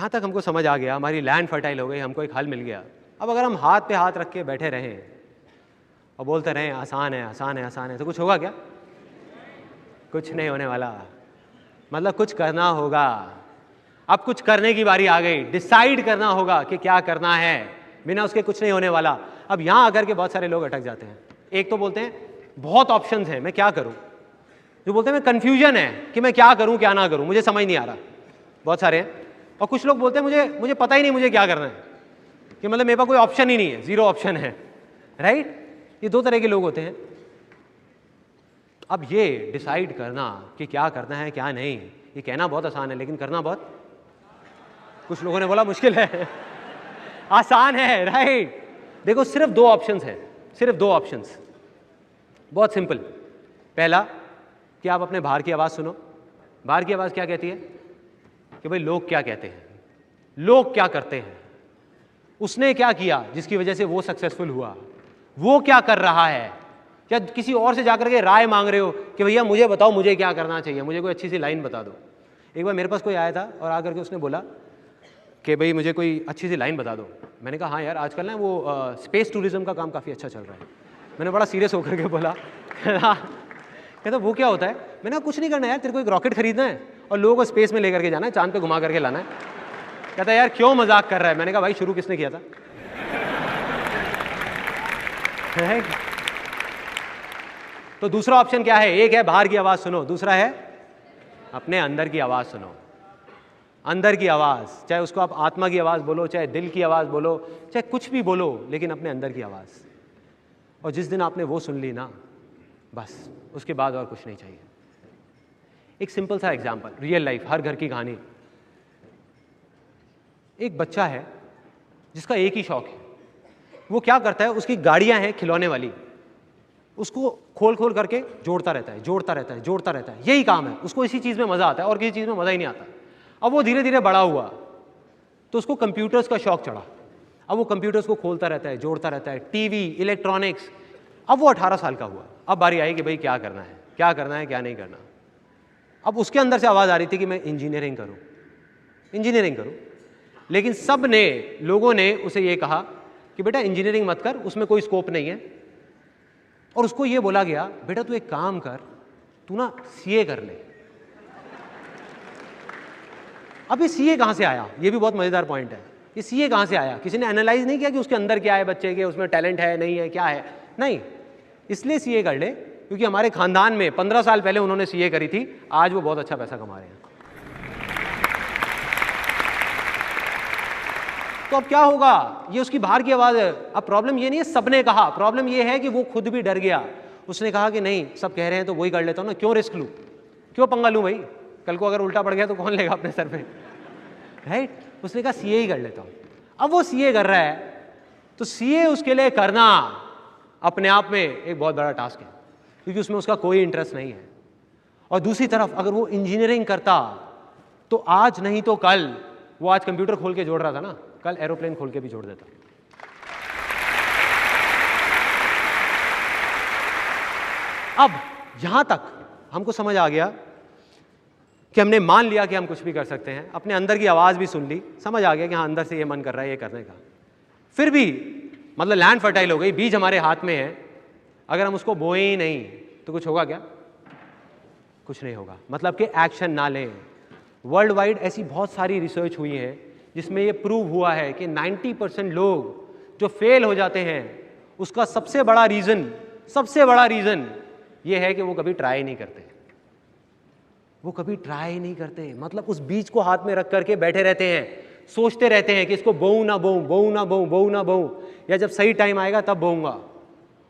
यहाँ तक हमको समझ आ गया, हमारी लैंड फर्टाइल हो गई, हमको एक हल मिल गया। अब अगर हम हाथ पे हाथ रख के बैठे रहें और बोलते रहें आसान है आसान है आसान है, तो कुछ होगा क्या? कुछ नहीं होने वाला। मतलब कुछ करना होगा। अब कुछ करने की बारी आ गई, डिसाइड करना होगा कि क्या करना है, बिना उसके कुछ नहीं होने वाला। अब यहाँ आकर के बहुत सारे लोग अटक जाते हैं। एक तो बोलते हैं बहुत ऑप्शंस हैं, मैं क्या करूँ। जो बोलते हैं मैं कन्फ्यूजन है कि मैं क्या करूँ क्या ना करूँ, मुझे समझ नहीं आ रहा, बहुत सारे हैं। और कुछ लोग बोलते हैं मुझे पता ही नहीं मुझे क्या करना है, कि मतलब मेरे पास कोई ऑप्शन ही नहीं है, जीरो ऑप्शन है, राइट। ये दो तरह के लोग होते हैं। अब ये डिसाइड करना कि क्या करना है क्या नहीं, ये कहना बहुत आसान है लेकिन करना बहुत, कुछ लोगों ने बोला मुश्किल है। आसान है, राइट। देखो सिर्फ दो ऑप्शंस हैं, सिर्फ दो ऑप्शंस, बहुत सिंपल। पहला कि आप अपने बाहर की आवाज़ सुनो। बाहर की आवाज़ क्या कहती है कि भाई लोग क्या कहते हैं, लोग क्या करते हैं, उसने क्या किया जिसकी वजह से वो सक्सेसफुल हुआ, वो क्या कर रहा है। या किसी और से जाकर के राय मांग रहे हो कि भैया मुझे बताओ मुझे क्या करना चाहिए, मुझे कोई अच्छी सी लाइन बता दो। एक बार मेरे पास कोई आया था और आकर के उसने बोला कि भाई मुझे कोई अच्छी सी लाइन बता दो। मैंने कहा हाँ यार आजकल ना वो स्पेस टूरिज्म का काम काफ़ी अच्छा चल रहा है। मैंने बड़ा सीरियस होकर के बोला। कहता वो क्या होता है। मैंने कहा कुछ नहीं करना यार, तेरे को एक रॉकेट खरीदना है और लोगों को स्पेस में लेकर के जाना है, चांद पे घुमा करके लाना है। कहता यार क्यों मजाक कर रहा है। मैंने कहा भाई शुरू किसने किया था। तो दूसरा ऑप्शन क्या है, एक है बाहर की आवाज़ सुनो, दूसरा है अपने अंदर की आवाज़ सुनो। अंदर की आवाज़, चाहे उसको आप आत्मा की आवाज़ बोलो, चाहे दिल की आवाज़ बोलो, चाहे कुछ भी बोलो, लेकिन अपने अंदर की आवाज़। और जिस दिन आपने वो सुन ली ना, बस उसके बाद और कुछ नहीं चाहिए। एक सिंपल सा एग्जाम्पल, रियल लाइफ, हर घर की कहानी। एक बच्चा है जिसका एक ही शौक है, वो क्या करता है, उसकी गाड़ियां हैं खिलौने वाली, उसको खोल खोल करके जोड़ता रहता है, जोड़ता रहता है, जोड़ता रहता है, यही काम है उसको। इसी चीज़ में मज़ा आता है और किसी चीज़ में मज़ा ही नहीं आता। अब वो धीरे धीरे बड़ा हुआ तो उसको कंप्यूटर्स का शौक चढ़ा। अब वो कंप्यूटर्स को खोलता रहता है, जोड़ता रहता है, टीवी, इलेक्ट्रॉनिक्स। अब वो 18 साल का हुआ, अब बारी आई कि भाई क्या करना है, क्या करना है क्या नहीं करना। अब उसके अंदर से आवाज़ आ रही थी कि मैं इंजीनियरिंग करूँ, इंजीनियरिंग करूँ। लेकिन सब ने, लोगों ने उसे ये कहा कि बेटा इंजीनियरिंग मत कर, उसमें कोई स्कोप नहीं है। और उसको ये बोला गया बेटा तू एक काम कर, तू ना सीए कर ले। अब ये सीए कहाँ से आया, ये भी बहुत मज़ेदार पॉइंट है। ये सीए कहाँ से आया, किसी ने एनालाइज नहीं किया कि उसके अंदर क्या है, बच्चे के उसमें टैलेंट है नहीं है, क्या है, नहीं। इसलिए सीए कर ले क्योंकि हमारे खानदान में 15 साल पहले उन्होंने सीए करी थी, आज वो बहुत अच्छा पैसा कमा रहे हैं। तो अब क्या होगा, ये उसकी बाहर की आवाज़ है। अब प्रॉब्लम ये नहीं है सबने कहा, प्रॉब्लम ये है कि वो खुद भी डर गया। उसने कहा कि नहीं सब कह रहे हैं तो वही कर लेता हूँ ना, क्यों रिस्क लूँ, क्यों पंगा लूँ भाई, कल को अगर उल्टा पड़ गया तो कौन लेगा अपने सर पे, राइट। उसने कहा सीए ही कर लेता हूँ। अब वो सीए कर रहा है तो सीए उसके लिए करना अपने आप में एक बहुत बड़ा टास्क है क्योंकि उसमें उसका कोई इंटरेस्ट नहीं है। और दूसरी तरफ अगर वो इंजीनियरिंग करता तो आज नहीं तो कल, वो आज कंप्यूटर खोल के जोड़ रहा था ना, कल एरोप्लेन खोल के भी जोड़ देता। अब यहां तक हमको समझ आ गया कि हमने मान लिया कि हम कुछ भी कर सकते हैं, अपने अंदर की आवाज़ भी सुन ली, समझ आ गया कि हाँ अंदर से ये मन कर रहा है ये करने का। फिर भी मतलब लैंड फर्टाइल हो गई, बीज हमारे हाथ में है, अगर हम उसको बोए ही नहीं तो कुछ होगा क्या, कुछ नहीं होगा। मतलब कि एक्शन ना लें। वर्ल्ड वाइड ऐसी बहुत सारी रिसर्च हुई है जिसमें ये प्रूव हुआ है कि 90% लोग जो फेल हो जाते हैं उसका सबसे बड़ा रीज़न ये है कि वो कभी ट्राई नहीं करते, वो कभी ट्राई नहीं करते। मतलब उस बीज को हाथ में रख करके बैठे रहते हैं, सोचते रहते हैं कि इसको बोऊं ना बोऊं, बोऊं ना बोऊं, बोऊं ना बोऊं, या जब सही टाइम आएगा तब बोऊंगा,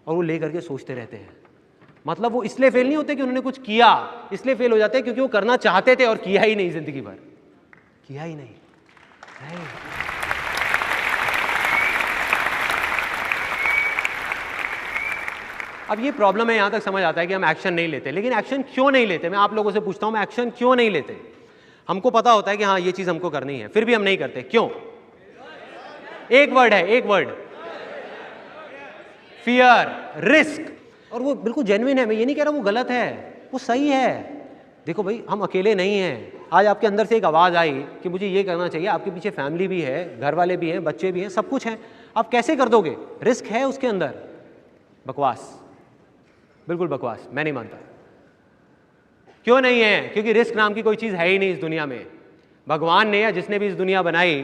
और वो ले करके सोचते रहते हैं। मतलब वो इसलिए फेल नहीं होते कि उन्होंने कुछ किया, इसलिए फेल हो जाते हैं क्योंकि वो करना चाहते थे और किया ही नहीं, जिंदगी भर किया ही नहीं। अब ये प्रॉब्लम है, यहां तक समझ आता है कि हम एक्शन नहीं लेते। लेकिन एक्शन क्यों नहीं लेते, मैं आप लोगों से पूछता हूं, मैं एक्शन क्यों नहीं लेते। हमको पता होता है कि हाँ ये चीज हमको करनी है, फिर भी हम नहीं करते, क्यों। एक वर्ड है, एक वर्ड, फियर, रिस्क। और वो बिल्कुल जेन्युइन है, मैं ये नहीं कह रहा वो गलत है, वो सही है। देखो भाई, हम अकेले नहीं हैं। आज आपके अंदर से एक आवाज़ आई कि मुझे ये करना चाहिए, आपके पीछे फैमिली भी है, घर वाले भी हैं, बच्चे भी हैं, सब कुछ है, आप कैसे कर दोगे? रिस्क है उसके अंदर। बकवास, बिल्कुल बकवास, मैं नहीं मानता। क्यों नहीं है? क्योंकि रिस्क नाम की कोई चीज़ है ही नहीं इस दुनिया में। भगवान ने या जिसने भी इस दुनिया बनाई,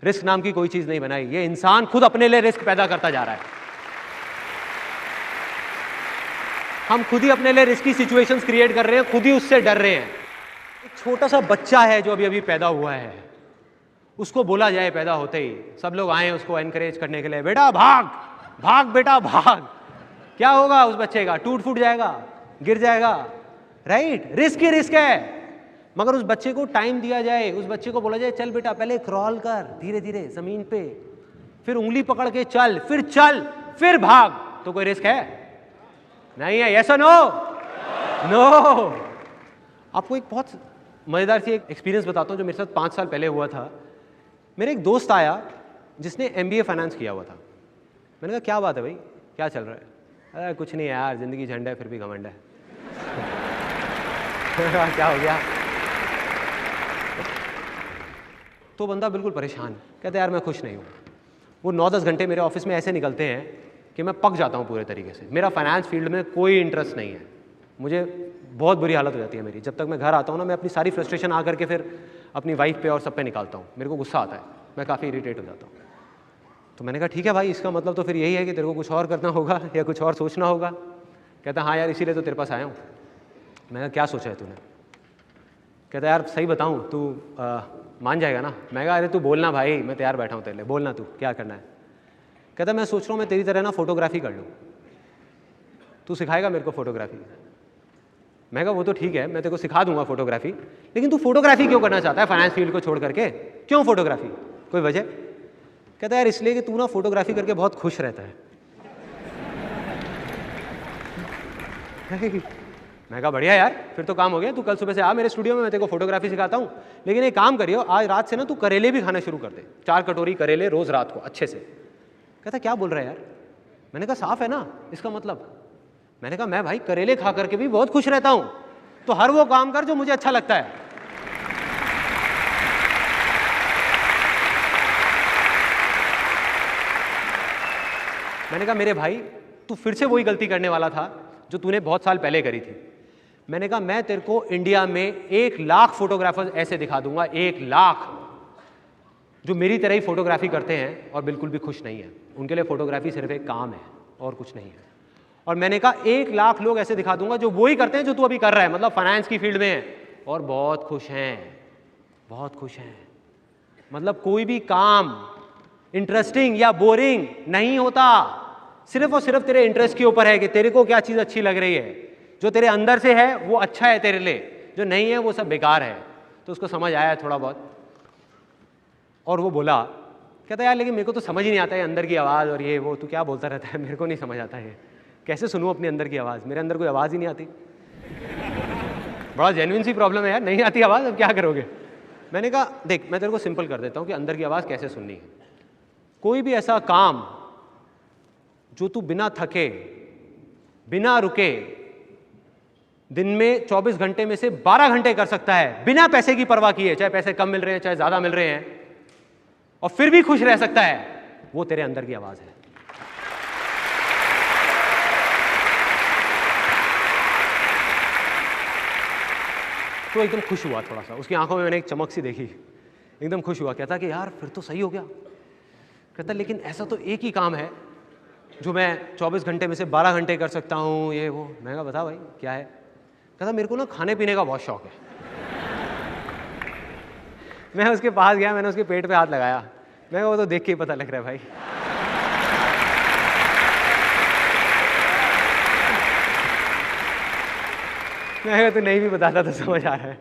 रिस्क नाम की कोई चीज़ नहीं बनाई। ये इंसान खुद अपने लिए रिस्क पैदा करता जा रहा है। हम खुद ही अपने लिए रिस्की सिचुएशंस क्रिएट कर रहे हैं, खुद ही उससे डर रहे हैं। एक छोटा सा बच्चा है जो अभी अभी पैदा हुआ है, उसको बोला जाए पैदा होते ही, सब लोग आए उसको एनकरेज करने के लिए, बेटा भाग भाग बेटा भाग, क्या होगा उस बच्चे का? टूट फूट जाएगा, गिर जाएगा, राइट? रिस्क ही रिस्क है। मगर उस बच्चे को टाइम दिया जाए, उस बच्चे को बोला जाए चल बेटा पहले क्रॉल कर धीरे धीरे जमीन पे, फिर उंगली पकड़ के चल, फिर भाग, तो कोई रिस्क है? नहीं है। यस और नो? नो। आपको एक बहुत मजेदार सी एक एक्सपीरियंस बताता हूँ जो मेरे साथ 5 साल पहले हुआ था। मेरे एक दोस्त आया जिसने MBA फाइनेंस किया हुआ था। मैंने कहा क्या बात है भाई, क्या चल रहा है? अरे कुछ नहीं यार, जिंदगी झंड है फिर भी घमंड है। क्या हो गया? तो बंदा बिल्कुल परेशान, कहते यार मैं खुश नहीं हूँ। वो 9-10 घंटे मेरे ऑफिस में ऐसे निकलते हैं कि मैं पक जाता हूँ पूरे तरीके से। मेरा फाइनेंस फील्ड में कोई इंटरेस्ट नहीं है, मुझे बहुत बुरी हालत हो जाती है मेरी। जब तक मैं घर आता हूँ ना, मैं अपनी सारी फ्रस्ट्रेशन आकर के फिर अपनी वाइफ पे और सब पे निकालता हूँ। मेरे को गुस्सा आता है, मैं काफ़ी इरिटेट हो जाता हूँ। तो मैंने कहा ठीक है भाई, इसका मतलब तो फिर यही है कि तेरे को कुछ और करना होगा या कुछ और सोचना होगा। कहता हाँ यार, इसीलिए तो तेरे पास आया हूँ। मैंने कहा क्या सोचा है तूने? कहता यार सही बताऊँ, तू मान जाएगा ना? मैं कहा अरे तू बोलना भाई, मैं तैयार बैठा हूँ तेरे लिए, बोलना तू क्या करना है। कहता मैं सोच रहा हूँ मैं तेरी तरह ना फोटोग्राफी कर लूँ, तू सिखाएगा मेरे को फोटोग्राफी? मैं कहा वो तो ठीक है, मैं तेरे को सिखा दूंगा फोटोग्राफी, लेकिन तू फोटोग्राफी क्यों करना चाहता है फाइनेंस फील्ड को छोड़ करके? क्यों फोटोग्राफी, कोई वजह? कहता यार इसलिए कि तू ना फोटोग्राफी करके बहुत खुश रहता है। मैं कहा बढ़िया यार, फिर तो काम हो गया। तू कल सुबह से आ मेरे स्टूडियो में, मैं तेरे को फोटोग्राफी सिखाता हूँ, लेकिन एक काम करियो, आज रात से ना तू करेले भी खाना शुरू कर दे, 4 कटोरी करेले रोज रात को अच्छे से। कहता क्या बोल रहा है यार? मैंने कहा साफ है ना इसका मतलब। मैंने कहा मैं भाई करेले खा करके भी बहुत खुश रहता हूं, तो हर वो काम कर जो मुझे अच्छा लगता है। मैंने कहा मेरे भाई तू फिर से वही गलती करने वाला था जो तूने बहुत साल पहले करी थी। मैंने कहा मैं तेरे को इंडिया में 1 लाख फोटोग्राफर्स ऐसे दिखा दूंगा, 1 लाख, जो मेरी तरह ही फोटोग्राफी करते हैं और बिल्कुल भी खुश नहीं है। उनके लिए फोटोग्राफी सिर्फ एक काम है और कुछ नहीं है। और मैंने कहा 1 लाख लोग ऐसे दिखा दूंगा जो वही करते हैं जो तू अभी कर रहा है, मतलब फाइनेंस की फील्ड में है और बहुत खुश हैं, बहुत खुश हैं। मतलब कोई भी काम इंटरेस्टिंग या बोरिंग नहीं होता, सिर्फ और सिर्फ तेरे इंटरेस्ट के ऊपर है कि तेरे को क्या चीज़ अच्छी लग रही है। जो तेरे अंदर से है वो अच्छा है तेरे लिए, जो नहीं है वो सब बेकार है। तो उसको समझ आया थोड़ा बहुत, और वो बोला, कहता यार लेकिन मेरे को तो समझ ही नहीं आता है अंदर की आवाज़ और ये वो, तू क्या बोलता रहता है, मेरे को नहीं समझ आता है, कैसे सुनूं अपने अंदर की आवाज़? मेरे अंदर कोई आवाज़ ही नहीं आती। बड़ा जेन्युइन सी प्रॉब्लम है यार, नहीं आती आवाज़, अब क्या करोगे? मैंने कहा देख मैं तेरे को सिंपल कर देता हूँ कि अंदर की आवाज़ कैसे सुननी है। कोई भी ऐसा काम जो तू बिना थके बिना रुके दिन में 24 घंटे में से 12 घंटे कर सकता है बिना पैसे की परवाह किए, चाहे पैसे कम मिल रहे हैं चाहे ज़्यादा मिल रहे हैं, और फिर भी खुश रह सकता है, वो तेरे अंदर की आवाज़ है। तो एकदम खुश हुआ थोड़ा सा, उसकी आंखों में मैंने एक चमक सी देखी, एकदम खुश हुआ। कहता कि यार फिर तो सही हो गया। कहता लेकिन ऐसा तो एक ही काम है जो मैं 24 घंटे में से 12 घंटे कर सकता हूँ, ये वो। मैं कहा बता भाई क्या है? कहता मेरे को ना खाने पीने का बहुत शौक है। मैं उसके पास गया, मैंने उसके पेट पे हाथ लगाया, मैं वो तो देख के ही पता लग रहा है भाई। मैं तो नहीं भी बताता तो समझ आ रहा है।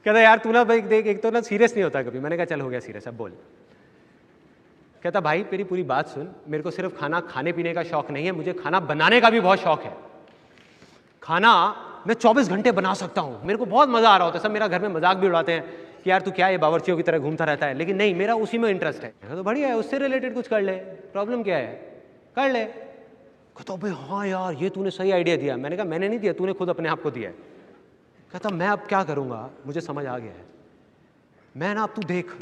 कहता यार तू ना भाई देख, एक तो ना सीरियस नहीं होता कभी। मैंने कहा चल हो गया सीरियस, अब बोल। कहता भाई मेरी पूरी बात सुन, मेरे को सिर्फ खाने पीने का शौक नहीं है, मुझे खाना बनाने का भी बहुत शौक है। खाना मैं 24 घंटे बना सकता हूँ, मेरे को बहुत मजा आ रहा होता है। सब मेरा घर में मजाक भी उड़ाते हैं कि यार तू क्या ये बावर्चियों की तरह घूमता रहता है, लेकिन नहीं, मेरा उसी में इंटरेस्ट है। तो बढ़िया है, उससे रिलेटेड कुछ कर ले, प्रॉब्लम क्या है, कर ले। कहता भाई हाँ यार ये तूने सही आइडिया दिया। मैंने कहा मैंने नहीं दिया, तूने खुद अपने आप को दिया है। कहता मैं अब क्या करूँगा, मुझे समझ आ गया है, मैं ना अब तू देख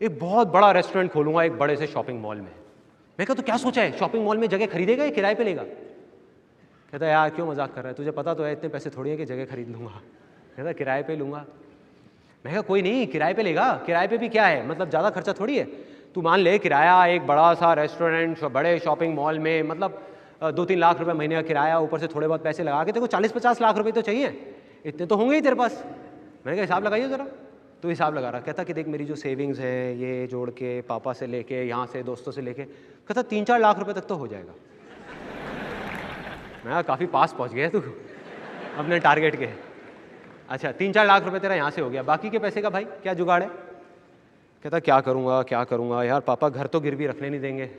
एक बहुत बड़ा रेस्टोरेंट खोलूँगा एक बड़े से शॉपिंग मॉल में। मैं कहा तो क्या सोचा है, शॉपिंग मॉल में जगह खरीदेगा या किराए पे लेगा? कहता यार क्यों मजाक कर रहा है, तुझे पता तो है इतने पैसे थोड़ी है कि जगह खरीद लूँगा। कहता किराए पे लूँगा। मैं कहा कोई नहीं, किराए पे लेगा, किराए पे भी क्या है, मतलब ज़्यादा खर्चा थोड़ी है। तू मान ले किराया एक बड़ा सा रेस्टोरेंट बड़े शॉपिंग मॉल में, मतलब 2-3 लाख रुपए महीने का किराया, ऊपर से थोड़े बहुत पैसे लगा के तेरे को 40-50 लाख रुपए तो चाहिए, इतने तो होंगे ही तेरे पास। मैंने कहा हिसाब लगाइए ज़रा। तो हिसाब लगा रहा, कहता कि देख मेरी जो सेविंग्स है ये जोड़ के पापा से लेके यहाँ से दोस्तों से लेके, कहता 3-4 लाख रुपए तक तो हो जाएगा। मैं काफ़ी पास पहुँच गया तू अपने टारगेट के। अच्छा 3-4 लाख रुपए तेरा यहाँ से हो गया, बाकी के पैसे का भाई क्या जुगाड़ है? कहता क्या करूँगा यार, पापा घर तो गिरवी रखने नहीं देंगे।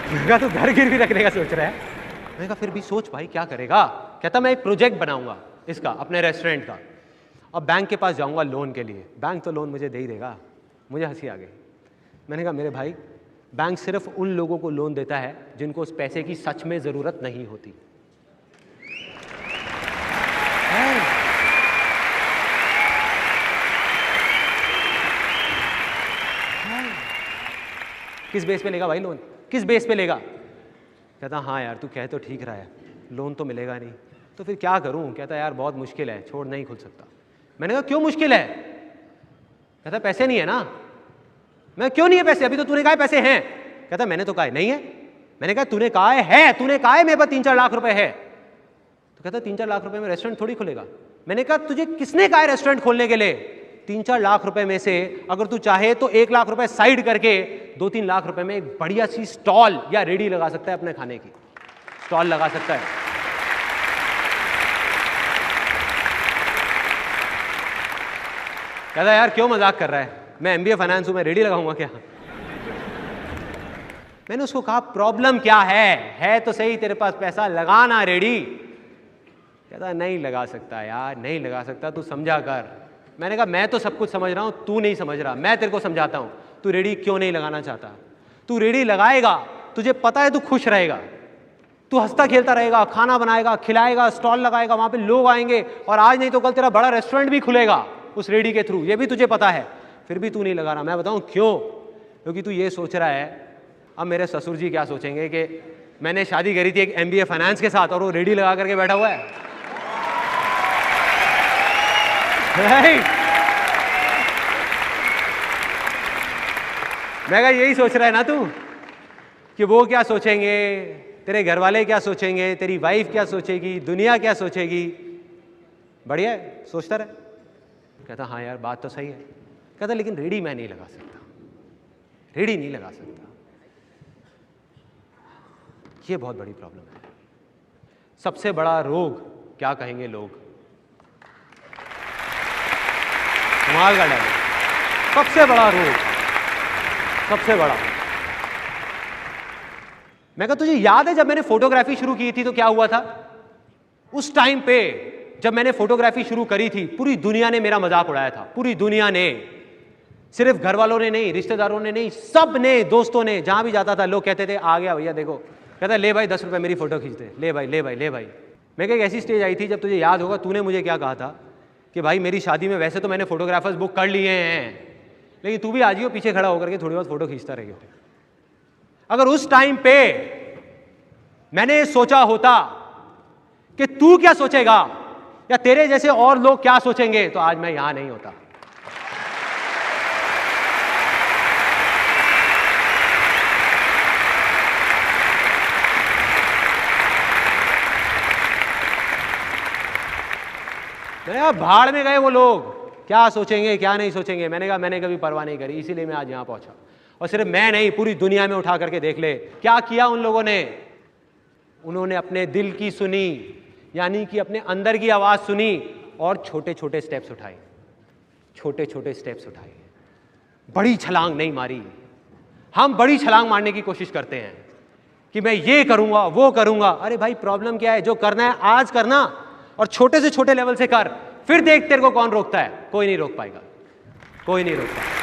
मैंने कहा तो घर गिरवी रखने का सोच रहा है? मैंने कहा फिर भी सोच भाई क्या करेगा? कहता मैं एक प्रोजेक्ट बनाऊंगा इसका, अपने रेस्टोरेंट का। अब बैंक के पास जाऊंगा लोन के लिए, बैंक तो लोन मुझे दे ही देगा। मुझे हंसी आ गई। मैंने कहा मेरे भाई बैंक सिर्फ उन लोगों को लोन देता है जिनको उस पैसे की सच में ज़रूरत नहीं होती। किस बेस पे लेगा भाई लोन, किस बेस पे लेगा? कहता हाँ यार तू कह तो ठीक रहा है, लोन तो मिलेगा नहीं, तो फिर क्या करूं? कहता यार बहुत मुश्किल है, छोड़ नहीं खुल सकता। मैंने कहा क्यों मुश्किल है? कहता पैसे नहीं है ना। मैं क्यों नहीं है पैसे, अभी तो तूने कहा पैसे हैं। कहता मैंने तो कहा नहीं है। मैंने कहा तूने कहा है, तूने कहा है मेरे पास 3-4 लाख रुपए है। तो कहता 3-4 लाख रुपए में रेस्टोरेंट थोड़ी खुलेगा। मैंने कहा तुझे किसने कहा है रेस्टोरेंट खोलने के लिए? 3-4 लाख रुपए में से अगर तू चाहे तो 1 लाख रुपए साइड करके 2-3 लाख रुपए में एक बढ़िया सी स्टॉल या रेडी लगा सकता है, अपने खाने की स्टॉल लगा सकता है। कहता यार क्यों मजाक कर रहा है, मैं MBA फाइनेंस हूं, मैं रेडी लगाऊंगा क्या? मैंने उसको कहा प्रॉब्लम क्या है तो सही, तेरे पास पैसा लगाना रेडी। कहता नहीं लगा सकता यार, नहीं लगा सकता, तू समझा कर। मैंने कहा मैं तो सब कुछ समझ रहा हूं, तू नहीं समझ रहा, मैं तेरे को समझाता हूं। तू रेडी क्यों नहीं लगाना चाहता? तू रेडी लगाएगा, तुझे पता है तू खुश रहेगा, तू हंसता खेलता रहेगा, खाना बनाएगा, खिलाएगा, स्टॉल लगाएगा, वहां पे लोग आएंगे और आज नहीं तो कल तेरा बड़ा रेस्टोरेंट भी खुलेगा उस रेडी के थ्रू, ये भी तुझे पता है। फिर भी तू नहीं लगा रहा। मैं बताऊं क्यों? क्योंकि तू ये सोच रहा है अब मेरे ससुर जी क्या सोचेंगे कि मैंने शादी करी थी एक MBA फाइनेंस के साथ और वो रेडी लगा करके बैठा हुआ है। मैं कहा यही सोच रहा है ना तू, कि वो क्या सोचेंगे, तेरे घर वाले क्या सोचेंगे, तेरी वाइफ क्या सोचेगी, दुनिया क्या सोचेगी। बढ़िया है, सोचता रहे। कहता हाँ यार बात तो सही है। कहता लेकिन रेडी मैं नहीं लगा सकता, रेडी नहीं लगा सकता, ये बहुत बड़ी प्रॉब्लम है। सबसे बड़ा रोग क्या कहेंगे लोग? कमाल का डायलॉग। सबसे बड़ा रोग, सबसे बड़ा। मैं कहा तुझे याद है जब मैंने फोटोग्राफी शुरू की थी तो क्या हुआ था? उस टाइम पे जब मैंने फोटोग्राफी शुरू करी थी पूरी दुनिया ने मेरा मजाक उड़ाया था, पूरी दुनिया ने, सिर्फ घर वालों ने नहीं, रिश्तेदारों ने नहीं, सब ने, दोस्तों ने, जहां भी जाता था लोग कहते थे आ गया भैया देखो। कहता ले भाई 10 रुपए मेरी फोटो खींच दे, ले भाई ले भाई ले भाई। मैं एक ऐसी स्टेज आई थी जब तुझे याद होगा तूने मुझे क्या कहा था कि भाई मेरी शादी में वैसे तो मैंने फोटोग्राफर्स बुक कर लिए हैं लेकिन तू भी आ जियो पीछे खड़ा होकर के थोड़ी बहुत फोटो खींचता रहियो। अगर उस टाइम पे मैंने सोचा होता कि तू क्या सोचेगा या तेरे जैसे और लोग क्या सोचेंगे तो आज मैं यहां नहीं होता। भाड़ में गए वो लोग, क्या सोचेंगे क्या नहीं सोचेंगे। मैंने कहा मैंने कभी परवाह नहीं करी, इसीलिए मैं आज यहां पहुंचा। और सिर्फ मैं नहीं, पूरी दुनिया में उठा करके देख ले क्या किया उन लोगों ने। उन्होंने अपने दिल की सुनी, यानी कि अपने अंदर की आवाज सुनी और छोटे छोटे स्टेप्स उठाए, छोटे छोटे स्टेप्स उठाए, बड़ी छलांग नहीं मारी। हम बड़ी छलांग मारने की कोशिश करते हैं कि मैं ये करूंगा वो करूंगा। अरे भाई प्रॉब्लम क्या है, जो करना है आज करना और छोटे से छोटे लेवल से कर, फिर देख तेरे को कौन रोकता है। कोई नहीं रोक पाएगा, कोई नहीं रोकता।